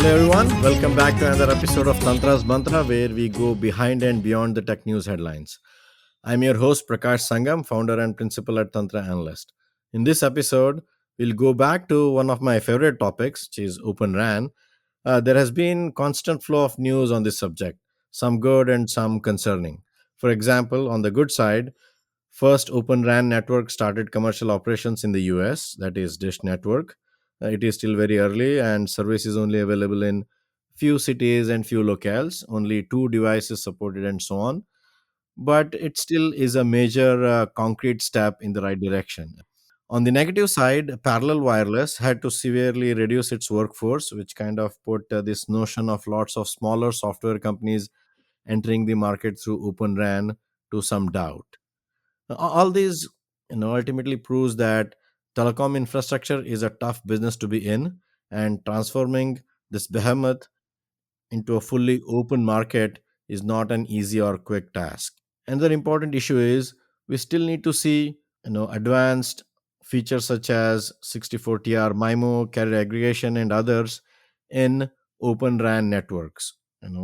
Hello everyone, welcome back to another episode of Tantra's Mantra where we go behind and beyond the tech news headlines. I'm your host Prakash Sangam, founder and principal at Tantra Analyst. In this episode, we'll go back to one of my favorite topics, which is Open RAN. There has been constant flow of news on this subject, some good and some concerning. For example, on the good side, first Open RAN network started commercial operations in the US, that is Dish Network. It is still very early and service is only available in few cities and few locales, only two devices supported and so on. But it still is a major concrete step in the right direction. On the negative side, parallel wireless had to severely reduce its workforce, which kind of put this notion of lots of smaller software companies entering the market through Open RAN to some doubt. All these ultimately proves that telecom infrastructure is a tough business to be in, and transforming this behemoth into a fully open market is not an easy or quick task. Another important issue is we still need to see advanced features such as 64TR MIMO, carrier aggregation, and others in open RAN networks.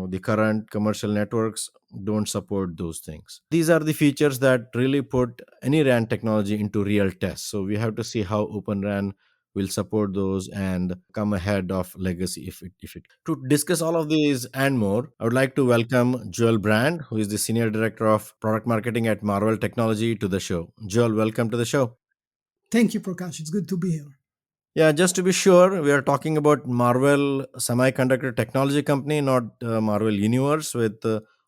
The current commercial networks don't support those things. These are the features that really put any RAN technology into real test. So we have to see how open RAN will support those and come ahead of legacy if it to discuss all of these and more. I would like to welcome Joel Brand, who is the senior director of product marketing at Marvell Technology, to the show. Joel, welcome to the show. Thank you, Prakash. It's good to be here. Yeah, just to be sure, we are talking about Marvel Semiconductor Technology Company, not Marvel Universe with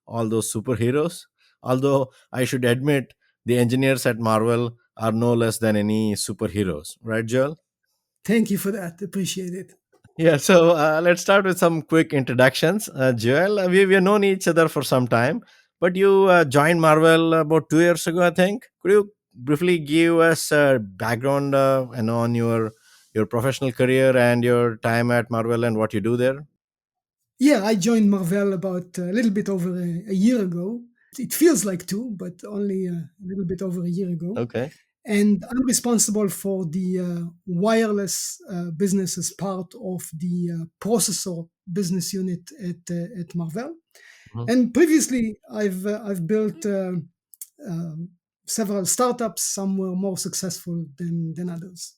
all those superheroes. Although I should admit, the engineers at Marvel are no less than any superheroes, right, Joel? Thank you for that. Appreciate it. Yeah, so let's start with some quick introductions. Joel, we have known each other for some time, but you joined Marvel about 2 years ago, I think. Could you briefly give us a background on your professional career and your time at Marvel and what you do there? Yeah, I joined Marvell about a little bit over a year ago. It feels like two, but only a little bit over a year ago. Okay. And I'm responsible for the wireless business as part of the processor business unit at Marvell. Mhm. And previously, I've built um several startups. Some were more successful than others.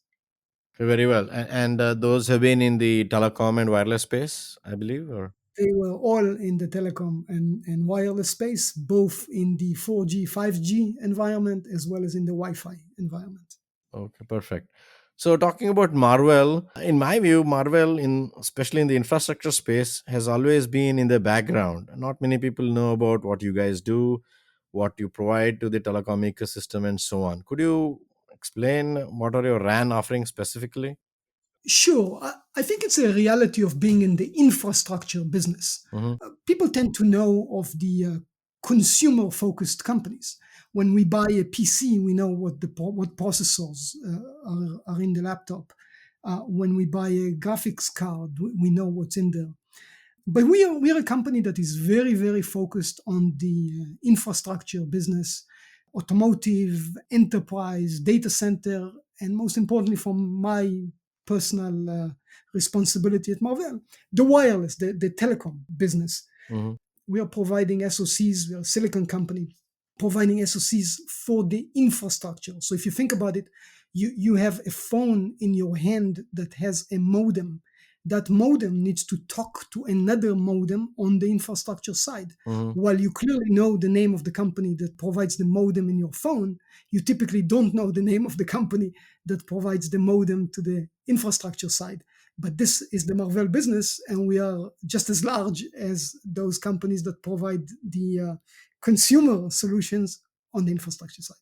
Very well. And those have been in the telecom and wireless space, I believe, or? They were all in the telecom and wireless space, both in the 4G, 5G environment as well as in the Wi-Fi environment. Okay, perfect. So talking about Marvel, in my view, Marvel in especially in the infrastructure space has always been in the background. Not many people know about what you guys do, what you provide to the telecom ecosystem and so on. Could you explain what are your RAN offerings specifically? Sure, I think it's a reality of being in the infrastructure business. Hmm. People tend to know of the consumer focused companies. When we buy a PC, we know what processors are in the laptop. When we buy a graphics card, we know what's in there. But we are a company that is very focused on the infrastructure business, automotive, enterprise, data center, and most importantly, from my personal responsibility at Marvell, the wireless, the telecom business. Hmm. We are providing SoCs. We are a silicon company providing SoCs for the infrastructure. So if you think about it, you have a phone in your hand that has a modem. That modem needs to talk to another modem on the infrastructure side. Hmm. While you clearly know the name of the company that provides the modem in your phone, you typically don't know the name of the company that provides the modem to the infrastructure side. But this is the Marvell business, and we are just as large as those companies that provide the consumer solutions on the infrastructure side.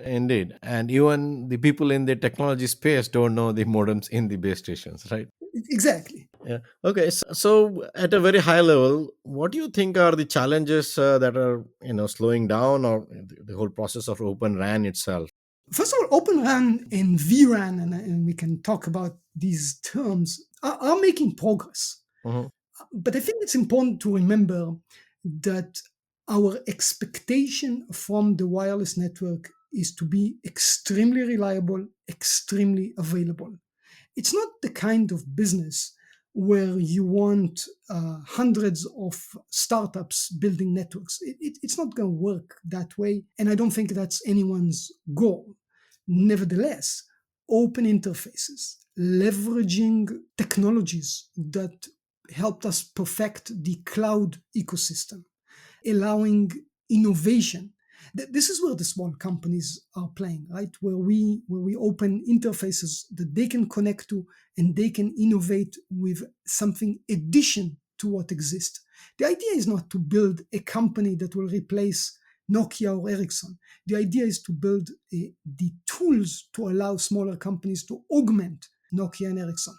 Indeed. And even the people in the technology space don't know the modems in the base stations, right? Exactly. Yeah. Okay. So, at a very high level, what do you think are the challenges that are slowing down or the whole process of Open RAN itself? First of all, Open RAN and vRAN, and we can talk about these terms, are making progress. Hmm. But I think it's important to remember that our expectation from the wireless network is to be extremely reliable, extremely available. It's not the kind of business where you want hundreds of startups building networks. It's not going to work that way. And I don't think that's anyone's goal. Nevertheless, open interfaces, leveraging technologies that helped us perfect the cloud ecosystem, allowing innovation. This is where the small companies are playing, right? Where we open interfaces that they can connect to and they can innovate with something addition to what exists. The idea is not to build a company that will replace Nokia or Ericsson. The idea is to build the tools to allow smaller companies to augment Nokia and Ericsson.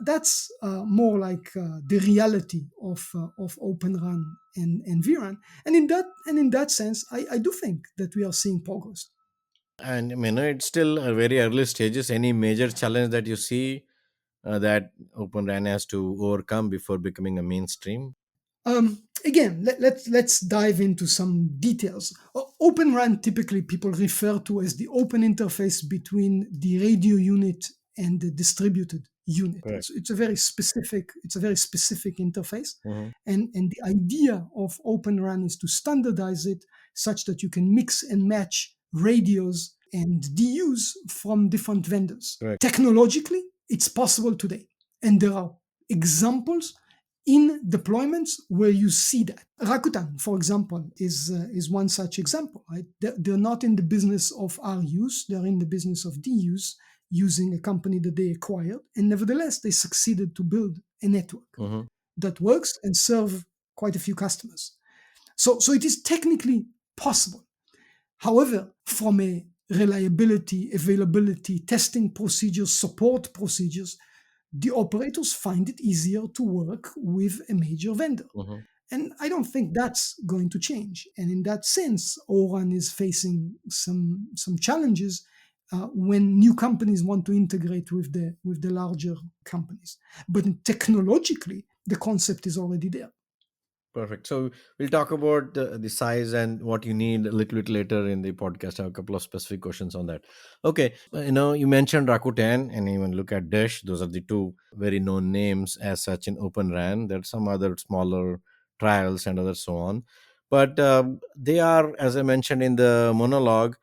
That's more like the reality of Open RAN and vRAN. And in that sense, I do think that we are seeing progress. And it's still a very early stages. Any major challenge that you see that Open RAN has to overcome before becoming a mainstream? Again, let's dive into some details. Open RAN typically people refer to as the open interface between the radio unit and the distributed unit. Correct. It's a very specific interface, Hmm. and the idea of Open RAN is to standardize it such that you can mix and match radios and DUs from different vendors. Correct. Technologically, it's possible today, and there are examples in deployments where you see that. Rakuten, for example, is one such example. Right? They're not in the business of RUs; they're in the business of DUs, using a company that they acquired, and nevertheless, they succeeded to build a network Hmm. that works and serve quite a few customers. So it is technically possible. However, from a reliability, availability, testing procedures, support procedures, the operators find it easier to work with a major vendor. Hmm. And I don't think that's going to change. And in that sense, ORAN is facing some challenges when new companies want to integrate with the larger companies. But technologically, the concept is already there. Perfect. So we'll talk about the size and what you need a little bit later in the podcast. I have a couple of specific questions on that. Okay. You mentioned Rakuten and even look at Dish. Those are the two very known names as such in Open RAN. There are some other smaller trials and others so on. But they are, as I mentioned in the monologue,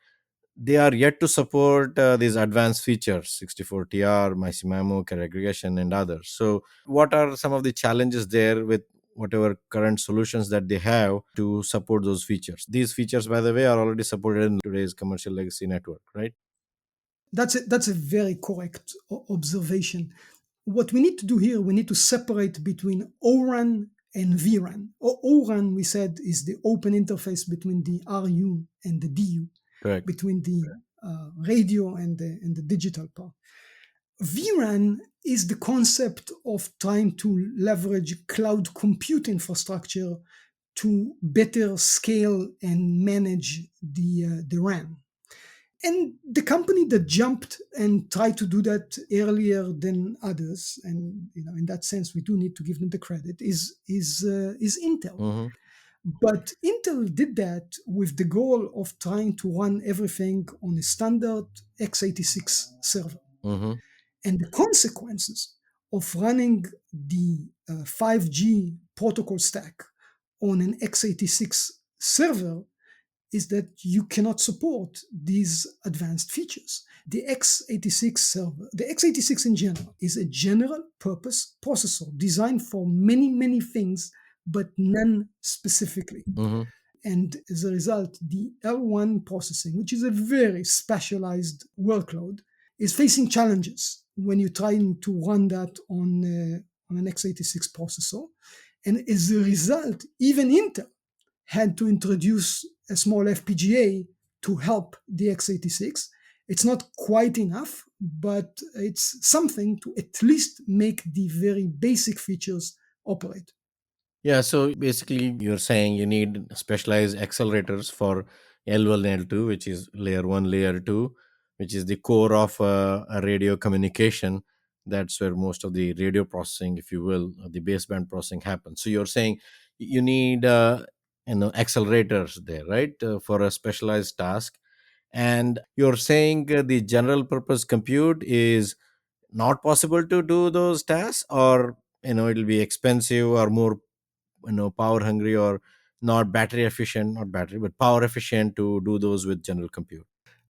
they are yet to support these advanced features 64TR, MIMO, aggregation, and others. So, what are some of the challenges there with whatever current solutions that they have to support those features? These features, by the way, are already supported in today's commercial legacy network, right? That's a very correct observation. What we need to do here, we need to separate between ORAN and vRAN. ORAN, we said, is the open interface between the RU and the DU, Correct. between the radio and the digital part. vRAN is the concept of trying to leverage cloud compute infrastructure to better scale and manage the RAN. And the company that jumped and tried to do that earlier than others, and in that sense, we do need to give them the credit, is Intel. Mm-hmm. But Intel did that with the goal of trying to run everything on a standard x86 server. Mm-hmm. And the consequences of running the 5G protocol stack on an x86 server is that you cannot support these advanced features. The x86 server, the x86 in general, is a general purpose processor designed for many, many things, but none specifically. Mm-hmm. And as a result, the L1 processing, which is a very specialized workload, is facing challenges when you're trying to run that on an x86 processor. And as a result, even Intel had to introduce a small FPGA to help the x86. It's not quite enough, but it's something to at least make the very basic features operate. Yeah, so basically, you're saying you need specialized accelerators for L1 and L2, which is layer 1, layer 2, which is the core of a radio communication. That's where most of the radio processing, if you will, the baseband processing happens. So you're saying you need accelerators there, right, for a specialized task. And you're saying the general purpose compute is not possible to do those tasks, or it'll be expensive or more, power hungry, or not battery efficient, not battery but power efficient to do those with general compute.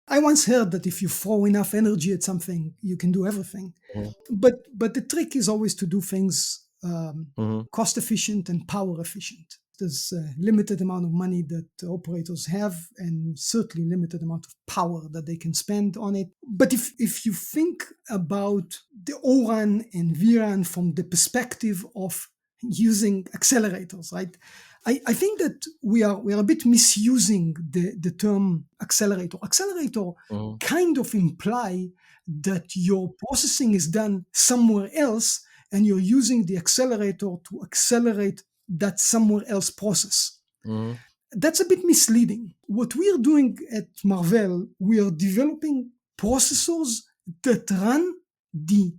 I once heard that if you throw enough energy at something, you can do everything. Mhm. But the trick is always to do things Mhm. cost efficient and power efficient. There's a limited amount of money that operators have, and certainly limited amount of power that they can spend on it. But if you think about the ORAN and VRAN from the perspective of using accelerators, right? I think that we are a bit misusing the term accelerator. Accelerator Mhm. kind of imply that your processing is done somewhere else and you're using the accelerator to accelerate that somewhere else process. Mhm. That's a bit misleading. What we are doing at Marvell, we are developing processors that run the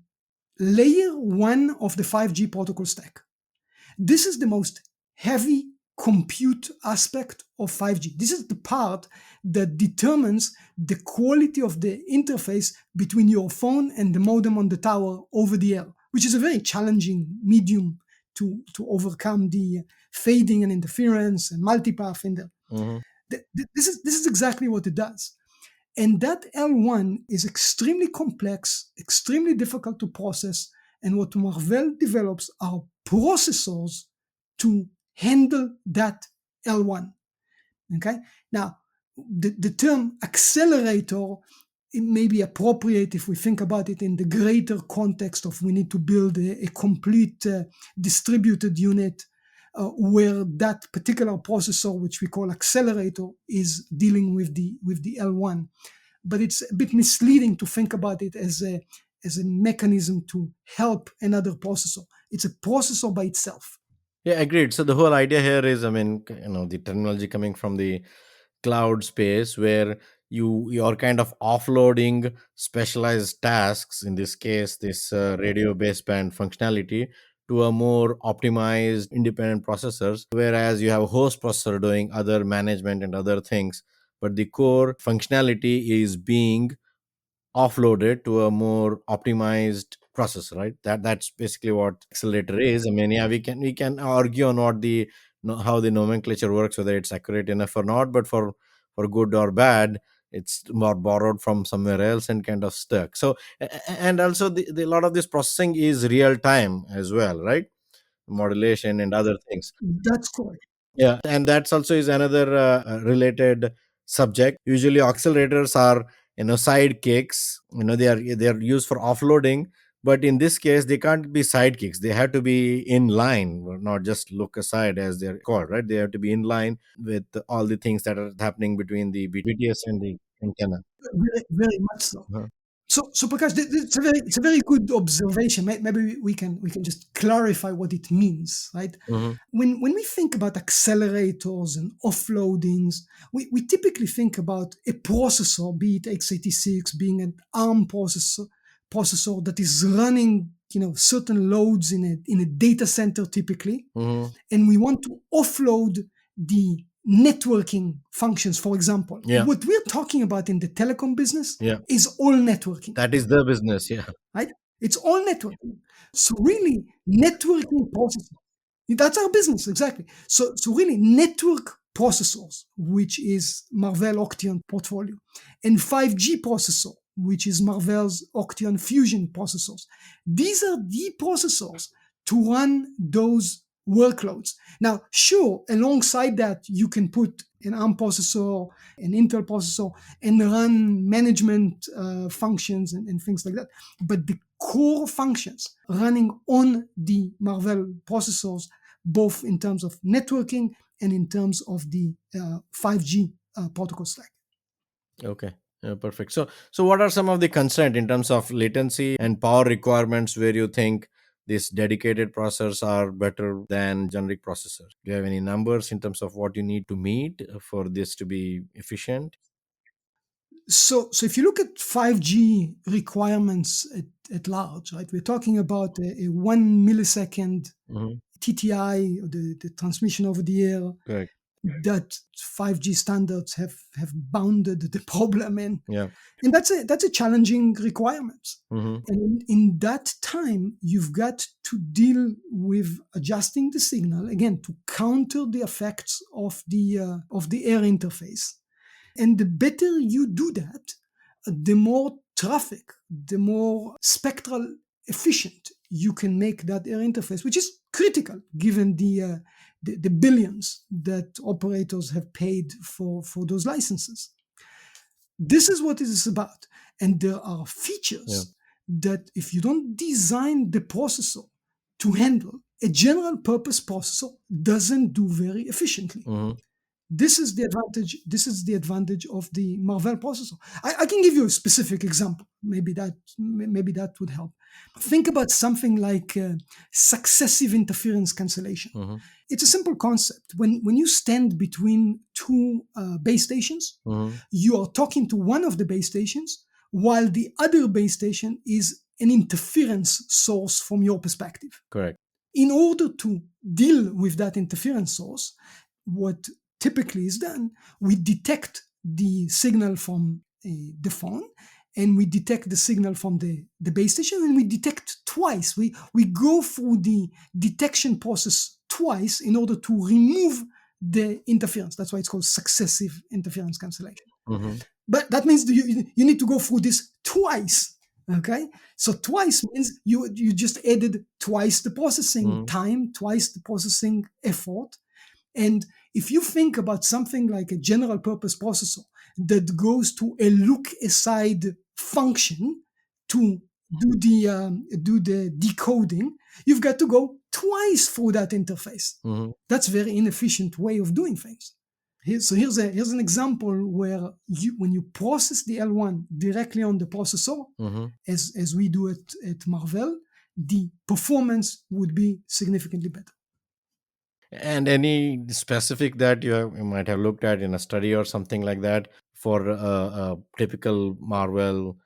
layer 1 of the 5G protocol stack. This is the most heavy compute aspect of 5G. This is the part that determines the quality of the interface between your phone and the modem on the tower over the air, which is a very challenging medium to overcome the fading and interference and multipath in there. Mhm. This is exactly what it does. And that L1 is extremely complex, extremely difficult to process. And what Marvell develops are processors to handle that L1. Okay. Now, the term accelerator, it may be appropriate if we think about it in the greater context of we need to build a complete distributed unit where that particular processor, which we call accelerator, is dealing with the L1. But it's a bit misleading to think about it as a mechanism to help another processor. It's a processor by itself. Yeah, agreed. So the whole idea here is, I mean, the terminology coming from the cloud space, where you're kind of offloading specialized tasks, in this case this radio baseband functionality, to a more optimized independent processors, whereas you have a host processor doing other management and other things, but the core functionality is being offloaded to a more optimized process, right? That's basically what accelerator is. I mean, yeah, we can argue on what the how the nomenclature works, whether it's accurate enough or not, but for good or bad, it's more borrowed from somewhere else and kind of stuck. So and also the lot of this processing is real time as well, right? Modulation and other things. That's correct. Yeah, and that's also is another related subject. Usually, accelerators are, sidekicks. They are used for offloading, but in this case, they can't be sidekicks. They have to be in line, or not just look aside as they're called. Right? They have to be in line with all the things that are happening between the BTS and the antenna. Very, very much so. Uh-huh. So Prakash, it's a very good observation. Maybe we can just clarify what it means, right? Mhm. When we think about accelerators and offloadings, we typically think about a processor, be it x86, being an ARM processor that is running certain loads in a data center typically, Mhm. and we want to offload the networking functions, for example. Yeah. What we're talking about in the telecom business Yeah. is all networking, That is the business. Yeah. right? It's all networking. So really, networking processors, that's our business, exactly. So really, network processors, which is Marvell Octeon portfolio, and 5G processor, which is Marvell's Octeon Fusion processors. These are the processors to run those workloads. Now, sure, alongside that, you can put an ARM processor, an Intel processor, and run management functions and things like that. But the core functions running on the Marvell processors, both in terms of networking and in terms of the 5G protocol stack. Okay. Yeah, perfect. So what are some of the constraints in terms of latency and power requirements where you think these dedicated processors are better than generic processors? Do you have any numbers in terms of what you need to meet for this to be efficient? So if you look at 5G requirements at large, right, we're talking about a 1 millisecond Hmm. TTI, the transmission over the air, Correct. that 5G standards have bounded the problem, and Yeah. that's a challenging requirement. Mm-hmm. And in that time, you've got to deal with adjusting the signal again to counter the effects of the air interface. And the better you do that, the more traffic, the more spectral efficient you can make that air interface, which is critical given the billions that operators have paid for those licenses. This is what it is about. And there are features that if you don't design the processor to handle, a general purpose processor doesn't do very efficiently. Mm-hmm. This is the advantage. This is the advantage of the Marvell processor. I can give you a specific example. Maybe that would help. Think about something like successive interference cancellation. Mm-hmm. It's a simple concept. When you stand between two base stations, Mm-hmm. you are talking to one of the base stations, while the other base station is an interference source from your perspective. Correct. In order to deal with that interference source, what typically is done, we detect the signal from the phone, and we detect the signal from the base station, and we detect twice. We go through the detection process twice in order to remove the interference. That's why it's called successive interference cancellation. Mm-hmm. But that means you need to go through this twice. Okay, so twice means you just added twice the processing time, twice the processing effort. And if you think about something like a general purpose processor that goes to a look aside function to do the decoding, you've got to go twice through that interface. Mm-hmm. That's a very inefficient way of doing things. Here's an example where when you process the L1 directly on the processor, Mm-hmm. as we do it at Marvell, the performance would be significantly better. And any specific that you might have looked at in a study or something like that for a typical Marvell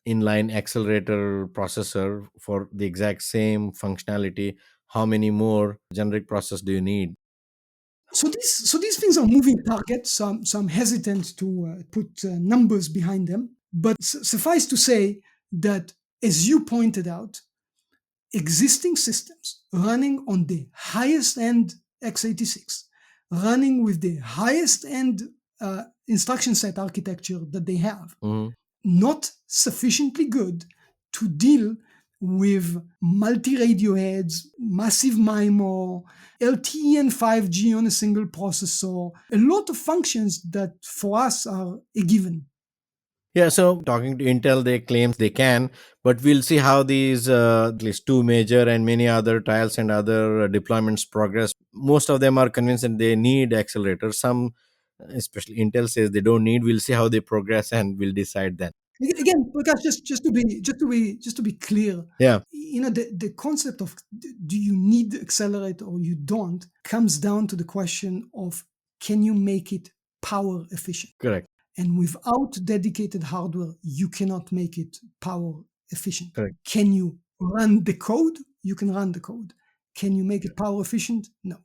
inline accelerator processor for the exact same functionality, how many more generic process do you need? So these things are moving targets. So I'm hesitant to put numbers behind them. But suffice to say that, as you pointed out, existing systems running on the highest end x86, running with the highest end instruction set architecture that they have, Mm-hmm. not sufficiently good to deal with multi-radio heads, massive MIMO, LTE and 5G on a single processor, a lot of functions that for us are a given. Yeah, so talking to Intel, they claim they can, but we'll see how these at least two major and many other trials and other deployments progress. Most of them are convinced that they need accelerators. Some, especially Intel, says they don't need. We'll see how they progress, and we'll decide then. Again, because just to be clear, Yeah, the concept of do you need accelerator or you don't comes down to the question of, can you make it power efficient? correct, And without dedicated hardware, you cannot make it power efficient. correct. Can you run the code? You can run the code. Can you make it power efficient? No.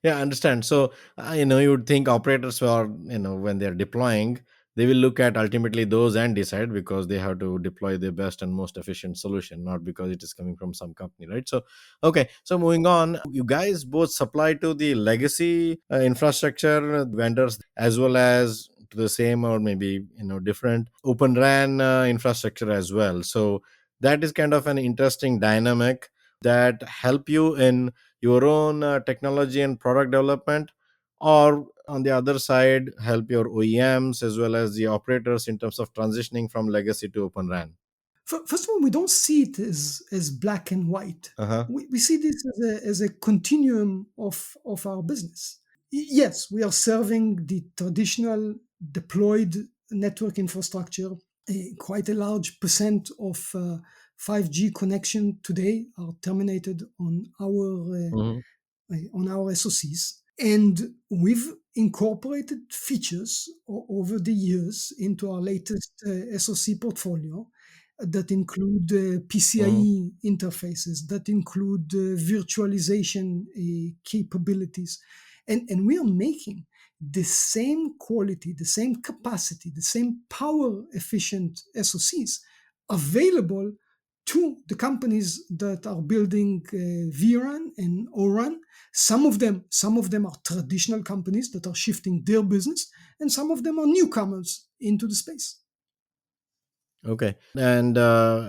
Yeah, I understand. So, you would think operators are, when they're deploying, they will look at ultimately those and decide because they have to deploy the best and most efficient solution, not because it is coming from some company, right? So, okay. So, moving on, you guys both supply to the legacy infrastructure vendors as well as to the same or maybe, different open RAN infrastructure as well. So, that is kind of an interesting dynamic that help you in your own technology and product development, or on the other side help your OEMs as well as the operators in terms of transitioning from legacy to open RAN? First of all, we don't see it as black and white. Uh-huh. We see this as a continuum of our business. Yes, we are serving the traditional deployed network infrastructure. Quite a large percent of 5G connection today are terminated Hmm. on our SoCs. And we've incorporated features over the years into our latest SoC portfolio that include Hmm. PCIe interfaces, that include virtualization capabilities. And we are making the same quality, the same capacity, the same power efficient SoCs available to the companies that are building vRAN and ORAN. Some of them are traditional companies that are shifting their business, and some of them are newcomers into the space. Okay, and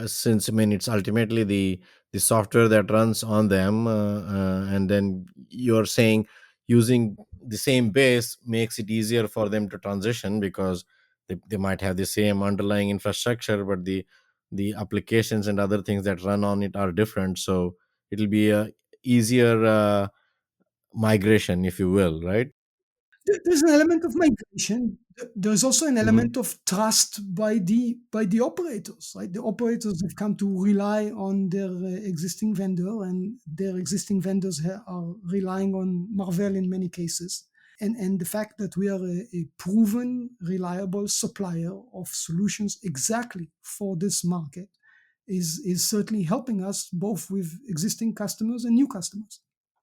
since I mean it's ultimately the software that runs on them, and then you're saying using the same base makes it easier for them to transition because they might have the same underlying infrastructure, but the applications and other things that run on it are different. So it'll be a easier migration, if you will, right? There's an element of migration. There's also an Mm-hmm. element of trust by the operators, right? The operators have come to rely on their existing vendor, and their existing vendors are relying on Marvell in many cases. And the fact that we are a proven, reliable supplier of solutions exactly for this market is certainly helping us both with existing customers and new customers.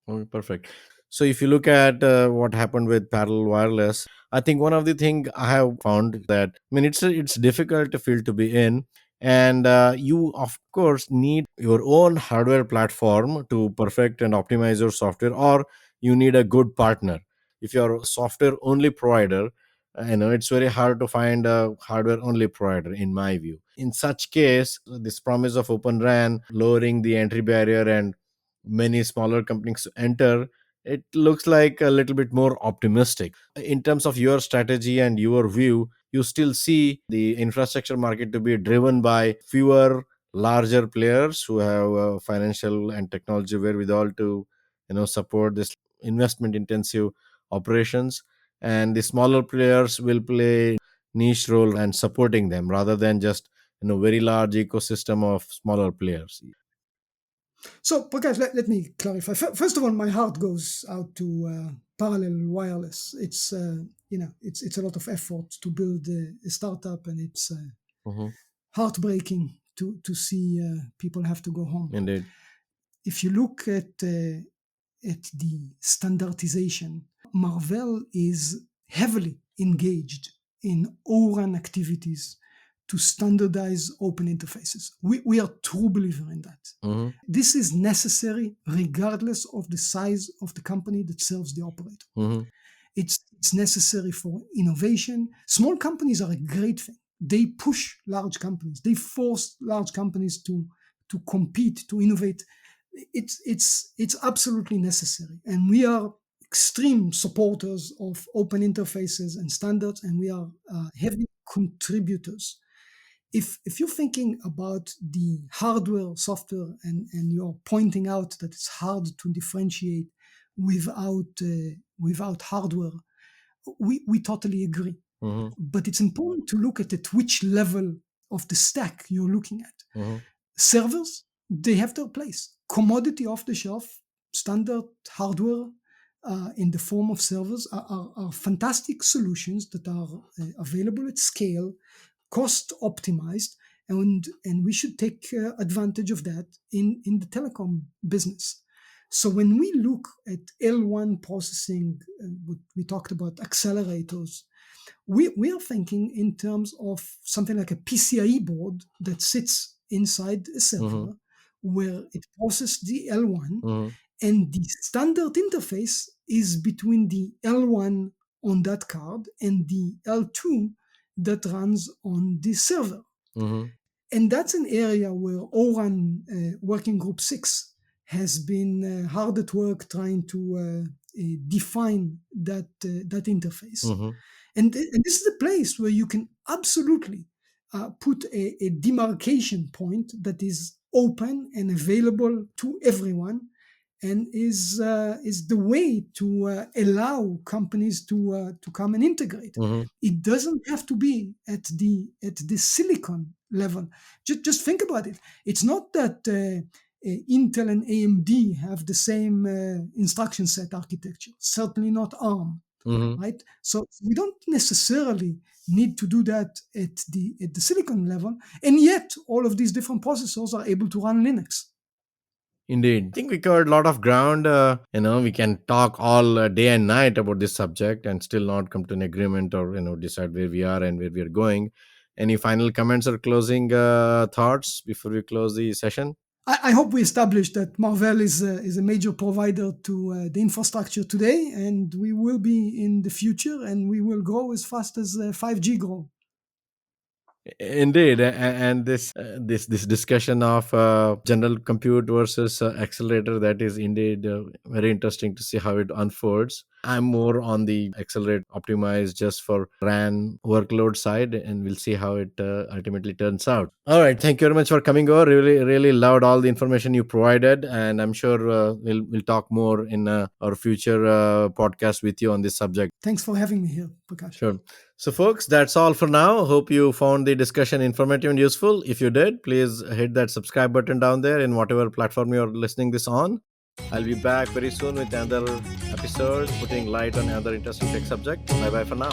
Okay, perfect. So if you look at what happened with parallel wireless, I think one of the thing I have found that I mean it's difficult a field to be in, and you of course need your own hardware platform to perfect and optimize your software, or you need a good partner. If you're a software only provider, it's very hard to find a hardware only provider, in my view. In such case, this promise of open RAN, lowering the entry barrier and many smaller companies to enter, it looks like a little bit more optimistic. In terms of your strategy and your view, you still see the infrastructure market to be driven by fewer larger players who have financial and technology wherewithal to support this investment intensive operations, and the smaller players will play niche role and supporting them rather than just very large ecosystem of smaller players. So, Prakash, let me clarify. First of all, my heart goes out to parallel wireless. It's a lot of effort to build a startup, and it's Mhm. heartbreaking to see people have to go home. Indeed. If you look at the standardization, Marvell is heavily engaged in ORAN activities to standardize open interfaces. We are true believer in that. Mhm. This is necessary regardless of the size of the company that serves the operator. Mhm. It's necessary for innovation. Small companies are a great thing. They push large companies. They force large companies to compete, to innovate. It's absolutely necessary, and we are extreme supporters of open interfaces and standards, and we are heavy contributors. If you're thinking about the hardware, software, and you're pointing out that it's hard to differentiate without hardware, we totally agree. Mhm. But it's important to look at which level of the stack you're looking at. Mhm. Servers, they have their place. Commodity off the shelf, standard hardware in the form of servers are fantastic solutions that are available at scale, cost optimized, and we should take advantage of that in the telecom business. So when we look at L1 processing, what we talked about accelerators, we are thinking in terms of something like a PCIe board that sits inside a Mhm. server where it processes the L1, Mhm. and the standard interface is between the L1 on that card and the L2 that runs on the server. Mhm. And that's an area where ORAN Working Group 6 has been hard at work trying to define that interface. Mhm. And this is a place where you can absolutely put a demarcation point that is open and available to everyone, and is the way to allow companies to come and integrate. Mhm. It doesn't have to be at the silicon level. Just think about it. It's not that Intel and AMD have the same instruction set architecture. Certainly not ARM, Mhm. right? So we don't necessarily need to do that at the silicon level, and yet all of these different processors are able to run Linux. Indeed. I think we covered a lot of ground. We can talk all day and night about this subject and still not come to an agreement or, decide where we are and where we are going. Any final comments or closing thoughts before we close the session? I hope we established that Marvell is a major provider to the infrastructure today, and we will be in the future, and we will grow as fast as 5G grow. Indeed, and this discussion of general compute versus accelerator, that is indeed very interesting to see how it unfolds. I'm more on the accelerate optimized just for RAN workload side, and we'll see how it ultimately turns out. All right, thank you very much for coming over. Really loved all the information you provided, and I'm sure we'll talk more in our future podcast with you on this subject. Thanks for having me here, Prakash. Sure. So, folks, that's all for now. Hope you found the discussion informative and useful. If you did, please hit that subscribe button down there in whatever platform you're listening this on. I'll be back very soon with another episode, putting light on another interesting tech subject. Bye bye for now.